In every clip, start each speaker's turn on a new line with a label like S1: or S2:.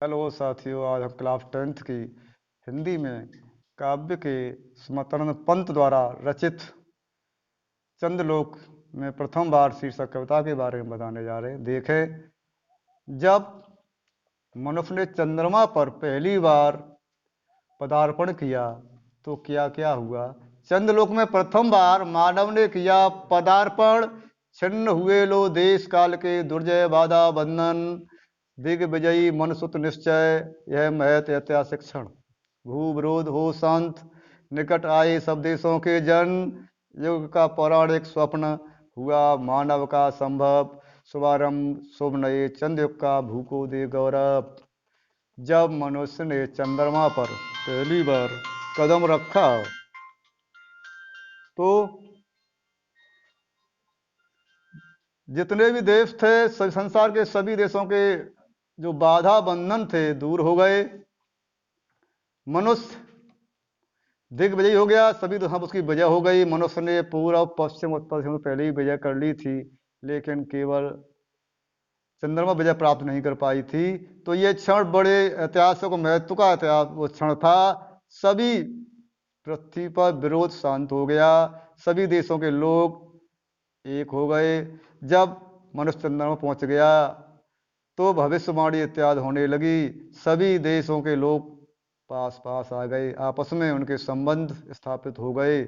S1: Hello साथियों, आज हम क्लास 10th की हिंदी में काव्य के स्मृतानंद पंत द्वारा रचित चंद्रलोक में प्रथम बार शीर्षक कविता के बारे में बताने जा रहे हैं। देखें, जब मनुष्य ने चंद्रमा पर पहली बार पदार्पण किया तो क्या क्या हुआ। चंद्रलोक में प्रथम बार मानव ने किया पदार्पण, छिन्न हुए लो देश काल के दुर्जय बाधा बंधन, दिग्विजयी मनसुत निश्चय, यह महत ऐतिहासिक क्षण। भू विरोध हो शांत, निकट आए सब देशों के जन, युग का पौराणिक स्वप्न हुआ मानव का संभव, शुभारंभ शुभ नए चंद्र युग का भूको दे गौरव। जब मनुष्य ने चंद्रमा पर पहली बार कदम रखा तो जितने भी देश थे, संसार के सभी देशों के जो बाधा बंधन थे दूर हो गए। मनुष्य दिग्विजयी हो गया, सभी तो हम उसकी विजय हो गई। मनुष्य ने पूर्व पश्चिम उत्तर पश्चिम पहले ही विजय कर ली थी, लेकिन केवल चंद्रमा विजय प्राप्त नहीं कर पाई थी। तो ये क्षण बड़े ऐतिहासिक महत्व का इतिहास वो क्षण था। सभी पृथ्वी पर विरोध शांत हो गया, सभी देशों के लोग एक हो गए। जब मनुष्य चंद्रमा पहुंच गया तो भविष्यवाणी इत्यादि होने लगी, सभी देशों के लोग पास पास आ गए, आपस में उनके संबंध स्थापित हो गए।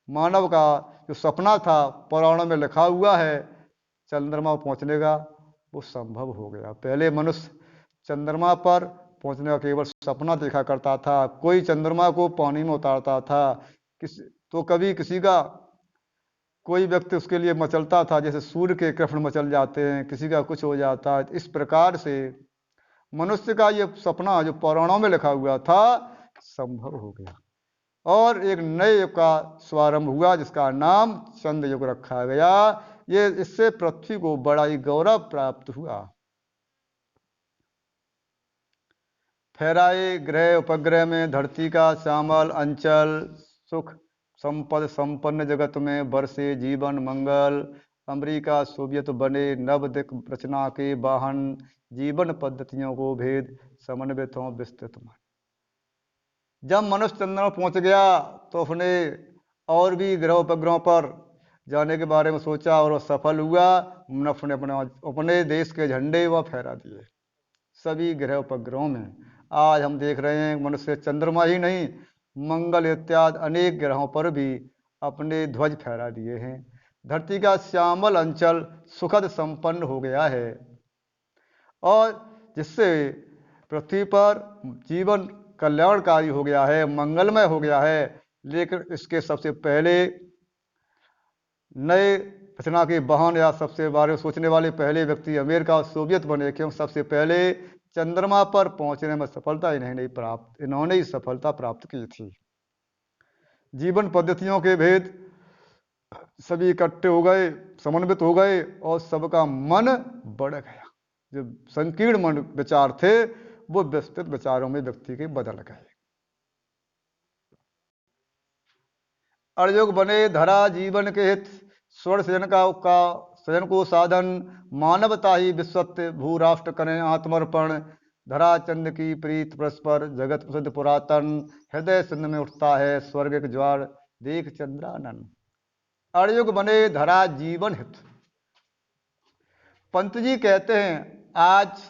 S1: मानव का जो सपना था, पुराणों में लिखा हुआ है चंद्रमा पहुंचने का, वो संभव हो गया। पहले मनुष्य चंद्रमा पर पहुंचने का केवल सपना देखा करता था। कोई चंद्रमा को पानी में उतारता था, तो कभी किसी का कोई व्यक्ति उसके लिए मचलता था, जैसे सूर्य के कृष्ण मचल जाते हैं, किसी का कुछ हो जाता है। इस प्रकार से मनुष्य का ये सपना जो पुराणों में लिखा हुआ था संभव हो गया और एक नए युग का शुभारंभ हुआ, जिसका नाम चंद्र युग रखा गया। ये इससे पृथ्वी को बड़ा ही गौरव प्राप्त हुआ। फहराए ग्रह उपग्रह में धरती का श्यामल अंचल, सुख संपद संपन्न जगत में बरसे जीवन मंगल, अमेरिका सोवियत बने नव दिक रचना के वाहन, जीवन पद्धतियों को भेद समन्वित हों विस्तृत मन। जब मनुष्य चंद्रमा पहुंच गया तो उसने और भी ग्रह उपग्रहों पर जाने के बारे में सोचा और वह सफल हुआ। मनुष्य ने अपने देश के झंडे वह फहरा दिए सभी ग्रह उपग्रहों में। आज हम देख रहे हैं मनुष्य चंद्रमा ही नहीं, मंगल इत्यादि अनेक ग्रहों पर भी अपने ध्वज फहरा दिए हैं। धरती का श्यामल अंचल सुखद संपन्न हो गया है और जिससे पृथ्वी पर जीवन कल्याणकारी हो गया है, मंगलमय हो गया है। लेकिन इसके सबसे पहले नए रचना के वाहन या सबसे बारे में सोचने वाले पहले व्यक्ति अमेरिका और सोवियत बने, क्योंकि सबसे पहले चंद्रमा पर पहुंचने में सफलता इन्होंने ही सफलता प्राप्त की थी। जीवन पद्धतियों के भेद सभी इकट्ठे हो गए, समन्वित हो गए और सबका मन बढ़ गया। जो संकीर्ण मन विचार थे वो विस्तृत विचारों में व्यक्ति के बदल गए। अर्योग बने धरा जीवन के हित, स्वर्ण सृजन का सृजन को साधन, मानवता ही विश्वत्व भू राष्ट्र करें आत्मर्पण, धरा चंद की प्रीत परस्पर जगत प्रसिद्ध पुरातन, हृदय सिंध में उठता है स्वर्ग के ज्वार देख चंद्रानन। अर्युग बने धरा जीवन हित। पंत जी कहते हैं आज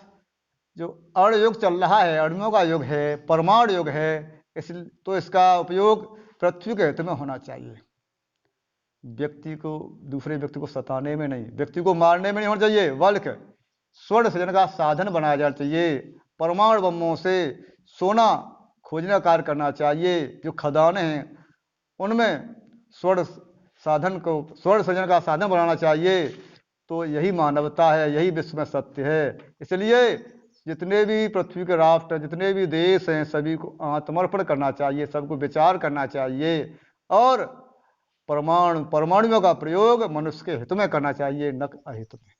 S1: जो अर्ण युग चल रहा है, अणुओं का युग है, परमाणु युग है, तो इसका उपयोग पृथ्वी के हित में होना चाहिए। व्यक्ति को दूसरे व्यक्ति को सताने में नहीं, व्यक्ति को मारने में नहीं होना चाहिए, बल्कि स्वर्ण सृजन का साधन बनाया जाना चाहिए। परमाणु बमों से सोना खोजने का कार्य करना चाहिए। जो खदानें हैं उनमें स्वर्ण स्वर्ण सृजन का साधन बनाना चाहिए। तो यही मानवता है, यही विश्व में सत्य है। इसलिए जितने भी पृथ्वी के राष्ट्र, जितने भी देश हैं, सभी को आत्मर्पण करना चाहिए, सबको विचार करना चाहिए और परमाणुओं का प्रयोग मनुष्य के हित में करना चाहिए, न अहित में।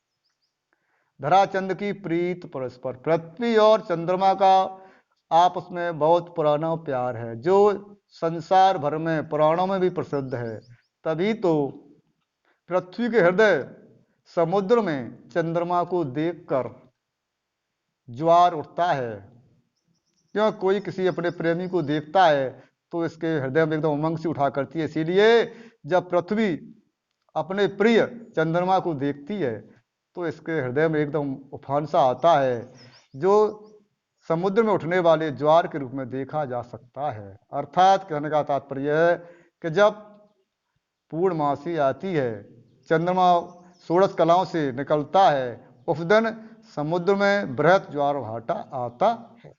S1: धराचंद की प्रीत परस्पर, पृथ्वी और चंद्रमा का आपस में बहुत पुराना प्यार है, जो संसार भर में पुराणों में भी प्रसिद्ध है। तभी तो पृथ्वी के हृदय समुद्र में चंद्रमा को देखकर ज्वार उठता है। क्यों कोई किसी अपने प्रेमी को देखता है तो इसके हृदय में एकदम उमंग सी उठा करती है। इसीलिए जब पृथ्वी अपने प्रिय चंद्रमा को देखती है तो इसके हृदय में एकदम उफान सा आता है, जो समुद्र में उठने वाले ज्वार के रूप में देखा जा सकता है। अर्थात कहने का तात्पर्य है कि जब पूर्णमासी आती है, चंद्रमा षोड़श कलाओं से निकलता है, उस दिन समुद्र में बृहत ज्वार भाटा आता है।